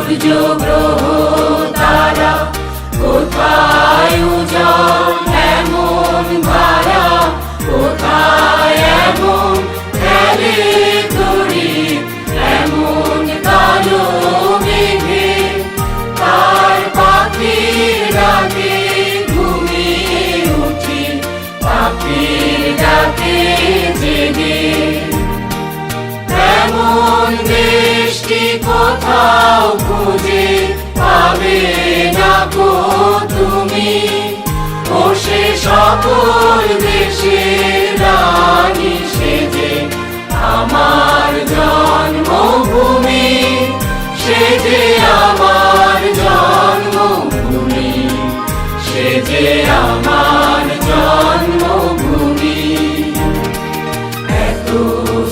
সূর্য গ্রহ তারা কোথায় উজ্জ্বল এমন ধারা, কোথায় এমন খেলে তরি এমন কালো মেঘে, তার পাখির ডাকে ঘুমিয়ে উঠি, পাখির ডাকে জেগে। এমন দেশটি কোথাও খুঁজে পাবে না গো তুমি, ও সে সকল দেশে